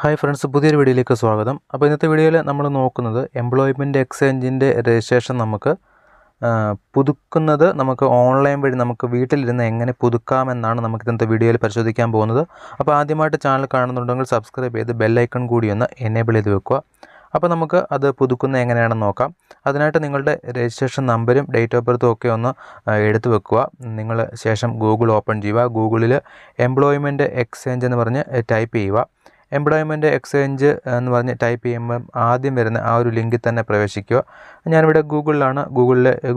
Hi friends, പുതിയൊരു വീഡിയോയിലേക്ക് സ്വാഗതം. അപ്പോൾ ഇന്നത്തെ വീഡിയോയിൽ നമ്മൾ നോക്കുന്നത് എംപ്ലോയ്മെൻറ്റ് എക്സ്ചേഞ്ചിൻ്റെ രജിസ്ട്രേഷൻ നമുക്ക് പുതുക്കുന്നത് നമുക്ക് ഓൺലൈൻ വഴി നമുക്ക് വീട്ടിലിരുന്ന് എങ്ങനെ പുതുക്കാമെന്നാണ് നമുക്ക് ഇന്നത്തെ വീഡിയോയിൽ പരിശോധിക്കാൻ പോകുന്നത്. അപ്പോൾ ആദ്യമായിട്ട് ചാനൽ കാണുന്നുണ്ടെങ്കിൽ സബ്സ്ക്രൈബ് ചെയ്ത് ബെല്ലൈക്കൺ കൂടി ഒന്ന് എനേബിൾ ചെയ്ത് വെക്കുക. അപ്പോൾ നമുക്ക് അത് പുതുക്കുന്നത് എങ്ങനെയാണെന്ന് നോക്കാം. അതിനായിട്ട് നിങ്ങളുടെ രജിസ്ട്രേഷൻ നമ്പരും ഡേറ്റ് ഓഫ് ബർത്തും ഒക്കെ ഒന്ന് എടുത്തു വെക്കുക. നിങ്ങൾ ശേഷം ഗൂഗിൾ ഓപ്പൺ ചെയ്യുക. ഗൂഗിളിൽ എംപ്ലോയ്മെൻറ്റ് എക്സ്ചേഞ്ച് എന്ന് പറഞ്ഞ് ടൈപ്പ് ചെയ്യുക. എംപ്ലോയ്മെൻറ്റ് എക്സ്ചേഞ്ച് എന്ന് പറഞ്ഞ് ടൈപ്പ് ചെയ്യുമ്പം ആദ്യം വരുന്ന ആ ഒരു ലിങ്കിൽ തന്നെ പ്രവേശിക്കുക. ഞാനിവിടെ ഗൂഗിളിലാണ്,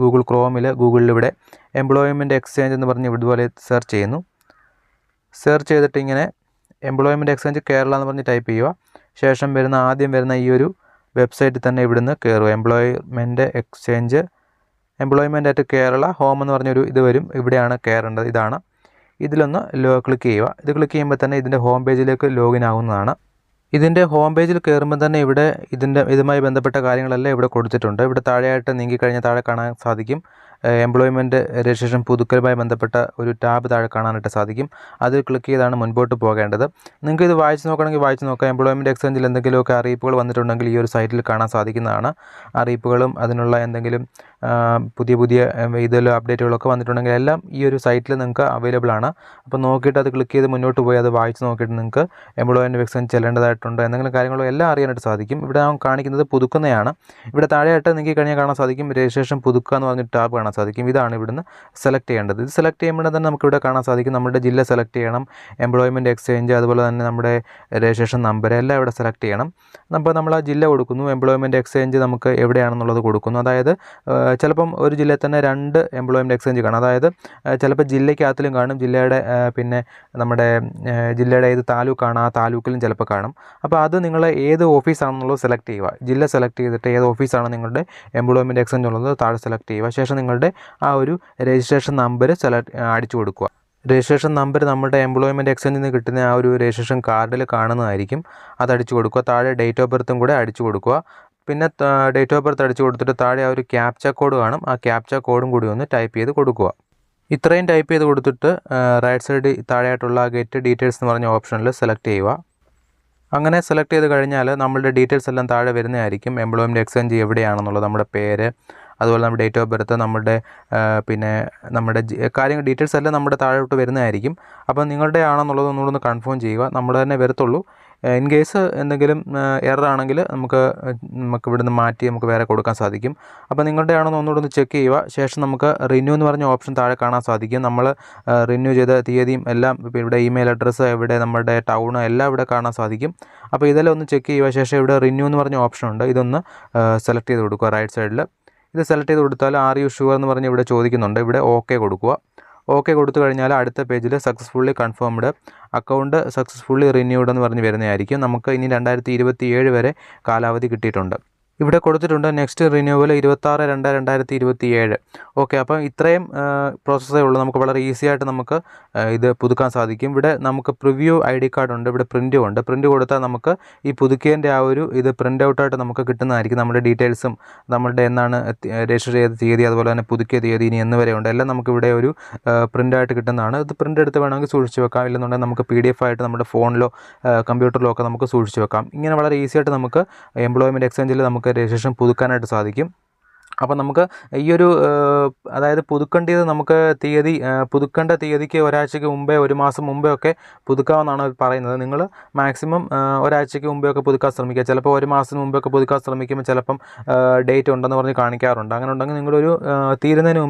ഗൂഗിൾ ക്രോമിൽ ഇവിടെ എംപ്ലോയ്മെൻറ്റ് എക്സ്ചേഞ്ച് എന്ന് പറഞ്ഞ് ഇതുപോലെ സെർച്ച് ചെയ്യുന്നു. സെർച്ച് ചെയ്തിട്ട് ഇങ്ങനെ എംപ്ലോയ്മെൻറ്റ് എക്സ്ചേഞ്ച് കേരള എന്ന് പറഞ്ഞ് ടൈപ്പ് ചെയ്യുക. ശേഷം ആദ്യം വരുന്ന ഈ ഒരു വെബ്സൈറ്റിൽ തന്നെ ഇവിടുന്ന് കയറുക. Employment exchange employment Kerala home എന്ന് പറഞ്ഞൊരു ഇത് വരും. ഇവിടെയാണ് കയറേണ്ടത്. ഇതാണ്. ഇതിലൊന്ന് ക്ലിക്ക് ചെയ്യുക. ഇത് ക്ലിക്ക് ചെയ്യുമ്പോൾ തന്നെ ഇതിൻ്റെ ഹോം പേജിലേക്ക് ലോഗിൻ ആവുന്നതാണ്. ഇതിൻ്റെ ഹോം പേജിൽ കയറുമ്പോൾ തന്നെ ഇവിടെ ഇതുമായി ബന്ധപ്പെട്ട കാര്യങ്ങളെല്ലാം ഇവിടെ കൊടുത്തിട്ടുണ്ട്. ഇവിടെ താഴെയായിട്ട് നീങ്ങിക്കഴിഞ്ഞാൽ താഴെ കാണാൻ സാധിക്കും എംപ്ലോയ്മെൻറ്റ് രജിസ്ട്രേഷൻ പുതുക്കലുമായി ബന്ധപ്പെട്ട ഒരു ടാബ് താഴെ കാണാനായിട്ട് സാധിക്കും. അതിൽ ക്ലിക്ക് ചെയ്താണ് മുൻപോട്ട് പോകേണ്ടത്. നിങ്ങൾക്ക് ഇത് വായിച്ച് നോക്കണമെങ്കിൽ വായിച്ച് നോക്കാം. എംപ്ലോയ്മെൻറ്റ് എക്സ്ചേഞ്ചിൽ എന്തെങ്കിലുമൊക്കെ അറിയിപ്പുകൾ വന്നിട്ടുണ്ടെങ്കിൽ ഈ ഒരു സൈറ്റിൽ കാണാൻ സാധിക്കുന്നതാണ്. അറിയിപ്പുകളും അതിനുള്ള എന്തെങ്കിലും പുതിയ ഇതിൽ അപ്ഡേറ്റുകളൊക്കെ വന്നിട്ടുണ്ടെങ്കിൽ എല്ലാം ഈ ഒരു സൈറ്റിൽ നിങ്ങൾക്ക് അവൈലബിൾ ആണ്. അപ്പോൾ നോക്കിയിട്ട് അത് ക്ലിക്ക് ചെയ്ത് മുന്നോട്ട് പോയി അത് വായിച്ച് നോക്കിയിട്ട് നിങ്ങൾക്ക് എംപ്ലോയ്മെൻറ്റ് എക്സ്ചേഞ്ച് ചെല്ലേണ്ടതായിട്ടുണ്ടോ എന്തെങ്കിലും കാര്യങ്ങളോ എല്ലാം അറിയാനായിട്ട് സാധിക്കും. ഇവിടെ ഞാൻ കാണിക്കുന്നത് പുതുക്കുന്നതാണ്. ഇവിടെ താഴെയായിട്ട് നിങ്ങൾക്ക് കഴിഞ്ഞാൽ കാണാൻ സാധിക്കും രജിസ്ട്രേഷൻ പുതുക്കുക എന്ന് പറഞ്ഞിട്ട് ടാബ് കാണാൻ സാധിക്കും. ഇതാണ് ഇവിടുന്ന് സെലക്ട് ചെയ്യേണ്ടത്. ഇത് സെലക്ട് ചെയ്യുമ്പോൾ തന്നെ നമുക്കിവിടെ കാണാൻ സാധിക്കും നമ്മുടെ ജില്ല സെലക്ട് ചെയ്യണം, എംപ്ലോയ്മെൻറ്റ് എക്സ്ചേഞ്ച്, അതുപോലെ തന്നെ നമ്മുടെ രജിസ്ട്രേഷൻ നമ്പർ എല്ലാം ഇവിടെ സെലക്ട് ചെയ്യണം. അപ്പോൾ നമ്മൾ ആ ജില്ല കൊടുക്കുന്നു. എംപ്ലോയ്മെൻറ്റ് എക്സ്ചേഞ്ച് നമുക്ക് എവിടെയാണെന്നുള്ളത് കൊടുക്കുന്നു. അതായത് ചിലപ്പം ഒരു ജില്ലയിൽ തന്നെ 2 എംപ്ലോയ്മെൻറ്റ് എക്സ്ചേഞ്ച് കാണും. അതായത് ചിലപ്പോൾ ജില്ലയ്ക്കകത്തിലും കാണും, ജില്ലയുടെ പിന്നെ നമ്മുടെ ജില്ലയുടെ ഏത് താലൂക്കാണ് ആ താലൂക്കിലും ചിലപ്പോൾ കാണും. അപ്പോൾ അത് നിങ്ങൾ ഏത് ഓഫീസാണെന്നുള്ളത് സെലക്ട് ചെയ്യുക. ജില്ല സെലക്ട് ചെയ്തിട്ട് ഏത് ഓഫീസാണ് നിങ്ങളുടെ എംപ്ലോയ്മെൻറ്റ് എക്സ്ചേഞ്ച് ഉള്ളത് താഴെ സെലക്ട് ചെയ്യുക. ശേഷം നിങ്ങളുടെ ആ ഒരു രജിസ്ട്രേഷൻ നമ്പർ അടിച്ചു കൊടുക്കുക. രജിസ്ട്രേഷൻ നമ്പർ നമ്മുടെ എംപ്ലോയ്മെൻറ്റ് എക്സ്ചേഞ്ചിൽ നിന്ന് കിട്ടുന്ന ആ ഒരു രജിസ്ട്രേഷൻ കാർഡിൽ കാണുന്നതായിരിക്കും. അത് അടിച്ചു കൊടുക്കുക. താഴെ ഡേറ്റ് ഓഫ് ബർത്തും കൂടെ അടിച്ചു കൊടുക്കുക. പിന്നെ ഡേറ്റ് ഓഫ് ബർത്ത് അടിച്ചു കൊടുത്തിട്ട് താഴെ ആ ഒരു ക്യാപ്ച കോഡ് കാണും. ആ ക്യാപ്ച കോഡും കൂടി ഒന്ന് ടൈപ്പ് ചെയ്ത് കൊടുക്കുക. ഇത്രയും ടൈപ്പ് ചെയ്ത് കൊടുത്തിട്ട് റൈറ്റ് സൈഡ് താഴെയായിട്ടുള്ള ഗെറ്റ് ഡീറ്റെയിൽസ് എന്ന് പറഞ്ഞ ഓപ്ഷനിൽ സെലക്ട് ചെയ്യുക. അങ്ങനെ സെലക്ട് ചെയ്ത് കഴിഞ്ഞാൽ നമ്മളുടെ ഡീറ്റെയിൽസ് എല്ലാം താഴെ വരുന്നതായിരിക്കും. എംപ്ലോയ്മെൻറ്റ് എക്സ്ചേഞ്ച് എവിടെയാണെന്നുള്ളത്, നമ്മുടെ പേര്, അതുപോലെ നമ്മുടെ ഡേറ്റ് ഓഫ് ബർത്ത്, പിന്നെ നമ്മുടെ കാര്യങ്ങൾ ഡീറ്റെയിൽസ് എല്ലാം നമ്മുടെ താഴോട്ട് വരുന്നതായിരിക്കും. അപ്പോൾ നിങ്ങളുടെ ആണെന്നുള്ളത് ഒന്നുകൂടെ കൺഫേം ചെയ്യുക. നമ്മുടെ തന്നെ വരത്തുള്ളൂ. ഇൻ കേസ് എന്തെങ്കിലും എറർ ആണെങ്കിൽ നമുക്ക് ഇവിടുന്ന് മാറ്റി നമുക്ക് വേറെ കൊടുക്കാൻ സാധിക്കും. അപ്പോൾ നിങ്ങളുടെ ആണെന്ന് ഒന്നുകൂടെ ചെക്ക് ചെയ്യുക. ശേഷം നമുക്ക് റിന്യൂ എന്ന് പറഞ്ഞ ഓപ്ഷൻ താഴെ കാണാൻ സാധിക്കും. നമ്മൾ റിന്യൂ ചെയ്ത തീയതിയും എല്ലാം ഇവിടെ ഇമെയിൽ അഡ്രസ്സ്, ഇവിടെ നമ്മുടെ ടൗൺ എല്ലാം ഇവിടെ കാണാൻ സാധിക്കും. അപ്പോൾ ഇതെല്ലാം ഒന്ന് ചെക്ക് ചെയ്യുക. ശേഷം ഇവിടെ റിന്യൂ എന്ന് പറഞ്ഞ ഓപ്ഷൻ ഉണ്ട്. ഇതൊന്ന് സെലക്ട് ചെയ്ത് കൊടുക്കുക റൈറ്റ് സൈഡിൽ. ഇത് സെലക്ട് ചെയ്ത് കൊടുത്താൽ ആർ യു ഷുവർ എന്ന് പറഞ്ഞ് ഇവിടെ ചോദിക്കുന്നുണ്ട്. ഇവിടെ ഓക്കെ കൊടുക്കുക. ഓക്കെ കൊടുത്തു കഴിഞ്ഞാൽ അടുത്ത പേജിൽ successfully confirmed, account successfully renewed എന്ന് പറഞ്ഞ് വരുന്നതായിരിക്കും. നമുക്ക് ഇനി 2027 വരെ കാലാവധി കിട്ടിയിട്ടുണ്ട്. ഇവിടെ കൊടുത്തിട്ടുണ്ട് നെക്സ്റ്റ് റിന്യൂവൽ 26/2/2027. ഓക്കെ, അപ്പം ഇത്രയും പ്രോസസ്സേ ഉള്ളൂ. നമുക്ക് വളരെ ഈസി ആയിട്ട് നമുക്ക് ഇത് പുതുക്കാൻ സാധിക്കും. ഇവിടെ നമുക്ക് പ്രിവ്യൂ ID കാർഡ് ഉണ്ട്, ഇവിടെ പ്രിൻറ്റും ഉണ്ട്. പ്രിൻറ്റ് കൊടുത്താൽ നമുക്ക് ഈ പുതുക്കിയതിൻ്റെ ആ ഒരു ഇത് പ്രിൻ്റ് ഔട്ടായിട്ട് നമുക്ക് കിട്ടുന്നതായിരിക്കും. നമ്മുടെ ഡീറ്റെയിൽസും നമ്മളുടെ എന്നാണ് രജിസ്റ്റർ ചെയ്ത തീയതി, അതുപോലെ തന്നെ പുതുക്കിയ തീയതി ഇനി എന്ന് വരെ ഉണ്ട്, എല്ലാം നമുക്കിവിടെ ഒരു പ്രിൻ്റായിട്ട് കിട്ടുന്നതാണ്. ഇത് പ്രിൻ്റ് എടുത്ത് വേണമെങ്കിൽ സൂക്ഷിച്ച് വെക്കാം. ഇല്ലെന്നുണ്ടെങ്കിൽ നമുക്ക് PDF ആയിട്ട് നമ്മുടെ ഫോണിലോ കമ്പ്യൂട്ടറിലോ ഒക്കെ നമുക്ക് സൂക്ഷിച്ച് വെക്കാം. ഇങ്ങനെ വളരെ ഈസി ആയിട്ട് നമുക്ക് എംപ്ലോയ്മെൻറ്റ് എക്സ്ചേഞ്ചിൽ നമുക്ക് രജിസ്ട്രേഷൻ പുതുക്കാനായിട്ട് സാധിക്കും. അപ്പോൾ നമുക്ക് ഈ ഒരു അതായത് പുതുക്കേണ്ടത് നമുക്ക് പുതുക്കേണ്ട തീയതിക്ക് ഒരാഴ്ചയ്ക്ക് മുമ്പേ, 1 മാസം മുമ്പേ ഒക്കെ പുതുക്കാമെന്നാണ് പറയുന്നത്. നിങ്ങൾ മാക്സിമം ഒരാഴ്ചയ്ക്ക് മുമ്പേ ഒക്കെ പുതുക്കാൻ ശ്രമിക്കുക. ചിലപ്പോൾ 1 മാസത്തിന് മുമ്പേ ഒക്കെ പുതുക്കാൻ ശ്രമിക്കുമ്പോൾ ചിലപ്പം ഡേറ്റ് ഉണ്ടെന്ന് പറഞ്ഞ് കാണിക്കാറുണ്ട്. അങ്ങനെ ഉണ്ടെങ്കിൽ നിങ്ങളൊരു തീരുന്നതിന്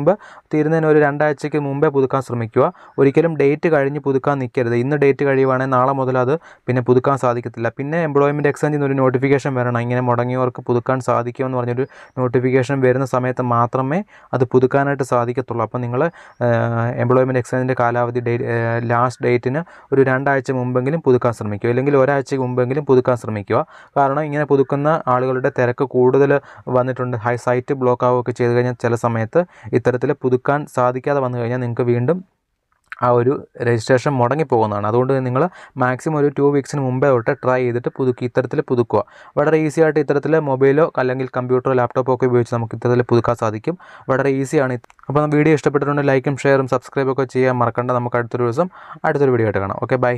ഒരു 2 ആഴ്ചയ്ക്ക് മുമ്പേ പുതുക്കാൻ ശ്രമിക്കുക. ഒരിക്കലും ഡേറ്റ് കഴിഞ്ഞ് പുതുക്കാൻ നിൽക്കരുത്. ഇന്ന് ഡേറ്റ് കഴിയുവാണെങ്കിൽ നാളെ മുതൽ അത് പിന്നെ പുതുക്കാൻ സാധിക്കത്തില്ല. പിന്നെ എംപ്ലോയ്മെൻറ്റ് എക്സ്ചേഞ്ചിൽ നിന്ന് ഒരു നോട്ടിഫിക്കേഷൻ വരണം, ഇങ്ങനെ മുടങ്ങിയവർക്ക് പുതുക്കാൻ സാധിക്കുമെന്ന് പറഞ്ഞൊരു നോട്ടിഫിക്കേഷൻ വരുന്ന സമയത്ത് മാത്രമേ അത് പുതുക്കാനായിട്ട് സാധിക്കത്തുള്ളൂ. അപ്പോൾ നിങ്ങൾ എംപ്ലോയ്മെൻറ്റ് എക്സ്ചേഞ്ചിൻ്റെ കാലാവധി ലാസ്റ്റ് ഡേറ്റിന് ഒരു 2 ആഴ്ച മുമ്പെങ്കിലും പുതുക്കാൻ ശ്രമിക്കുക, അല്ലെങ്കിൽ ഒരാഴ്ചയ്ക്ക് മുമ്പെങ്കിലും പുതുക്കാൻ ശ്രമിക്കുക. കാരണം ഇങ്ങനെ പുതുക്കുന്ന ആളുകളുടെ തിരക്ക് കൂടുതൽ വന്നിട്ടുണ്ട്. സൈറ്റ് ബ്ലോക്ക് ആവുകയൊക്കെ ചെയ്ത് കഴിഞ്ഞാൽ ചില സമയത്ത് ഇത്തരത്തിൽ പുതുക്കാൻ സാധിക്കാതെ വന്നു കഴിഞ്ഞാൽ നിങ്ങൾക്ക് വീണ്ടും ആ ഒരു രജിസ്ട്രേഷൻ മുടങ്ങിപ്പോകുന്നതാണ്. അതുകൊണ്ട് നിങ്ങൾ മാക്സിമം ഒരു 2 വീക്സിന് മുമ്പേ തൊട്ട് ട്രൈ ചെയ്തിട്ട് ഇത്തരത്തിൽ പുതുക്കുക. വളരെ ഈസി ആയിട്ട് ഇത്തരത്തിൽ മൊബൈലോ അല്ലെങ്കിൽ കമ്പ്യൂട്ടറോ ലാപ്ടോപ്പോ ഒക്കെ ഉപയോഗിച്ച് നമുക്ക് ഇത്തരത്തിൽ പുതുക്കാൻ സാധിക്കും. വളരെ ഈസിയാണ്. അപ്പോൾ വീഡിയോ ഇഷ്ടപ്പെട്ടിട്ടുണ്ടെങ്കിൽ ലൈക്കും ഷെയറും സബ്സ്ക്രൈബൊക്കെ ചെയ്യാൻ മറക്കണ്ട. നമുക്ക് അടുത്തൊരു ദിവസം അടുത്തൊരു വീഡിയോ ആയിട്ട് കാണാം. Okay, by.